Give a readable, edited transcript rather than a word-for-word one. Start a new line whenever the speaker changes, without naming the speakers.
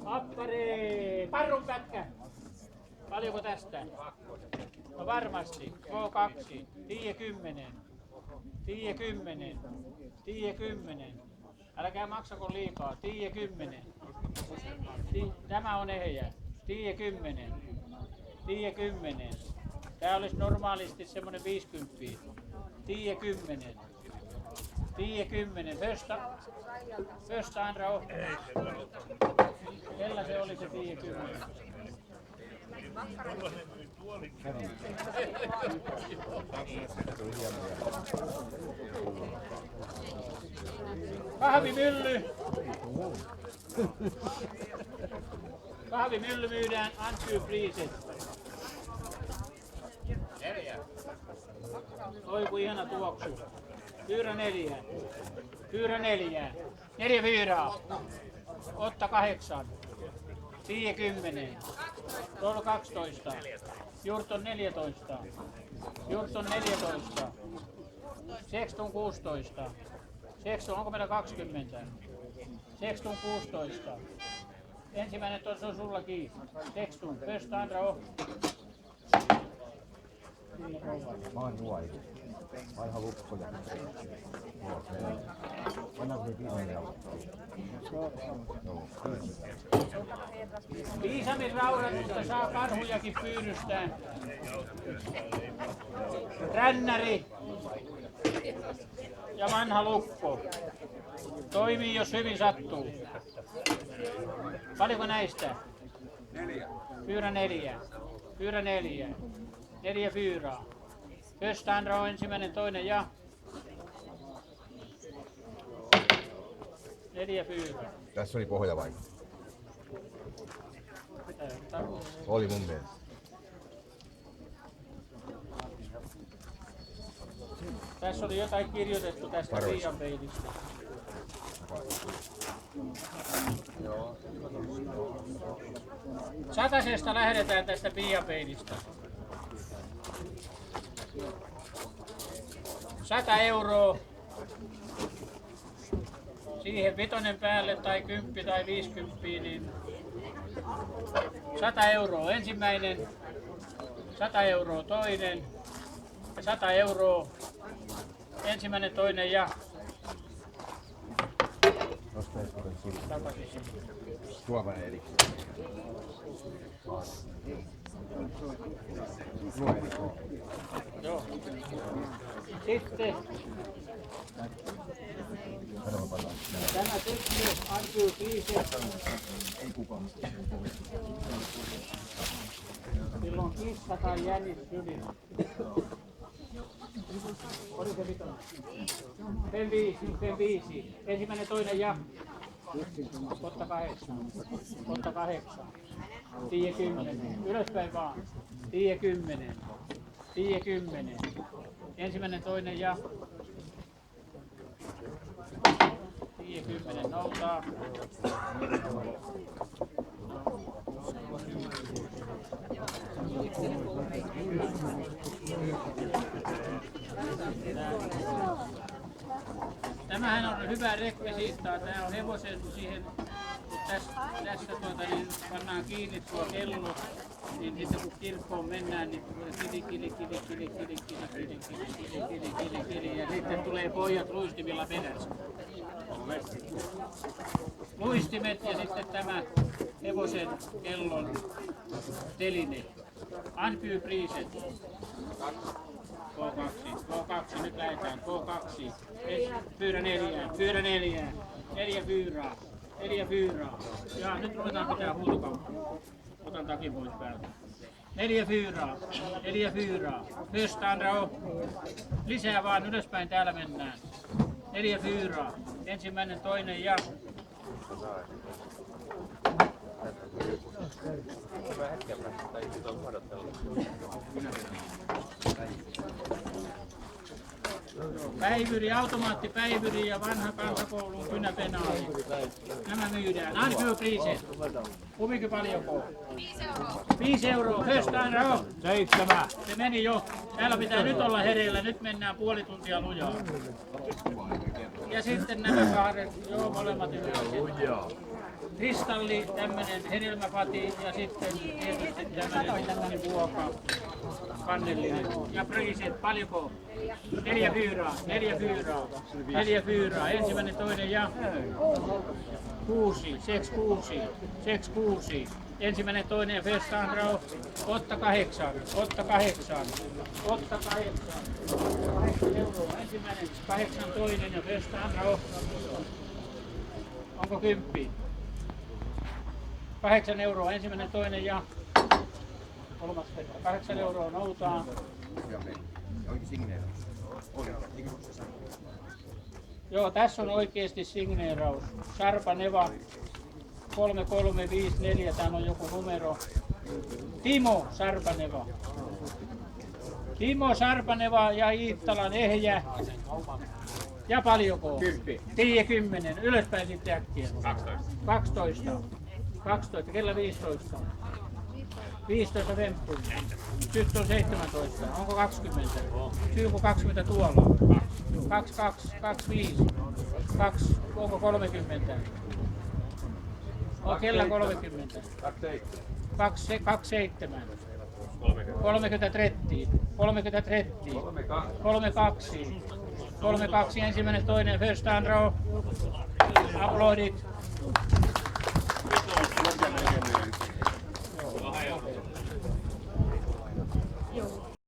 Appari! Parrun pätkä! Paljonko tästä? No varmasti. K2. Tiiä 10. Tiiä 10. Tiiä 10. Älkää maksako liikaa. Tiiä 10. Tämä on ehjä. Tiiä 10. Tiiä 10. Tää olisi normaalisti semmonen 50. Tiiä 10. Tiiä 10. Första andra och. Kellä se oli se tiiä 10. Kahvimylly. Kahvimylly myydään Antypriiset. 4. Oi kun ihana tuoksu. Pyyrä 4. Pyyrä 4. 4 pyyrää. Otta 8. Tiiä 10. Tuolla 12. Jurton 14. Jurton 14. Sexton 16. Sexton, onko meillä 20? Sexton 16. Ensimmäinen tuossa on sullakin. Sexton, första andra och.
Mä oon nuori. Vanha lukkoja. Vanha
Viisamin raudatusta saa karhujakin pyydystää. Rännäri ja vanha lukko. Toimii jos hyvin sattuu. Paljonko näistä?
4.
Pyyrä 4. Pyyrä 4. 4 pyyrää. Första andra on ensimmäinen, toinen ja 4 pyyrää.
Tässä oli pohja vai? Oli mun mielestä.
Tässä oli jotain kirjoitettu tästä piianpeilistä. Satasesta lähdetään tästä piianpeilistä. 100 €. Siihen 5 päälle tai 10 tai 50, niin 100 € ensimmäinen, 100 € toinen ja 100 € ensimmäinen, toinen ja takaisin.
Tuomainen eli.
Joo. Sitten tämä tekee Antypriiset. Silloin kissa tai jänis syli. Oli se vitonen? Pen 5. Ensimmäinen, toinen ja otta 8. Otta 8. Tiiä 10. Ylöspäin vaan. Tiiä 10. Tiiä 10. Ensimmäinen, toinen ja Tiiä 10. Noutaa. Tämähän on hyvä rekvisiittaa. Tämä on hevosen siihen, tässä niin pannaan kiinni tuo kello, niin sitten kun kirkkoon mennään, niin kili ja sitten tulee pojat luistimilla perässä. Luistimet ja sitten tämä hevosen kellon teline. Antypriiset. K2, nyt lähdetään. K2. Pyyrä 4. Pyyrä 4. 4 pyyrää. 4 pyyrää. Ja nyt ruvetaan pitää huutokauppaa. Otan takin pois päältä. 4 pyyrää. 4 pyyrää. Första andra och. Lisää vaan ylöspäin, täällä mennään. 4 pyyrää. Ensimmäinen, toinen ja Päivyri, automaattipäivyri ja vanha kansakoulun kynäpenaali. Nämä myydään. Anfypriset. Kuvikin paljonko? 5 euroa. First time row.
7.
Se meni jo. Täällä pitää nyt olla hereillä. Nyt mennään puoli tuntia lujaa. Ja sitten nämä kahdet. Joo, molemmat yhdessä. Kristalli, tämmönen hedelmäpati ja sitten tietysti tämmönen vuoka, kannellinen. Ja priisit, paljonko? 4 fyyraa, 4 fyyraa, 4 fyyraa. Ensimmäinen, toinen ja 6, 6, 6. Ensimmäinen, toinen ja first and row. Otta 8, otta 8, otta 8. 8 euroa. Ensimmäinen, 8 toinen ja first and row. Onko 10? 8 euroa, ensimmäinen, toinen ja kolmas kerta. 8 euroa noutaan. Joo, tässä on oikeasti signeeraus. Sarpa Neva 3354, täällä on joku numero. Timo Sarpaneva. Timo Sarpaneva ja Iittalan ehjä. Ja paljonko? 10. 10. Ylöspäin sitten äkkiä. 12. 12, kello 15. 15 vemppu. Nyt on 17. Onko 20? Syykö 20 tuolla? 22, 25. 2, onko 30? On kello 30. 27. 30 trettiin. 30 trettiin. 32. 32 ensimmäinen, toinen, first and row. Uploadit. Joo.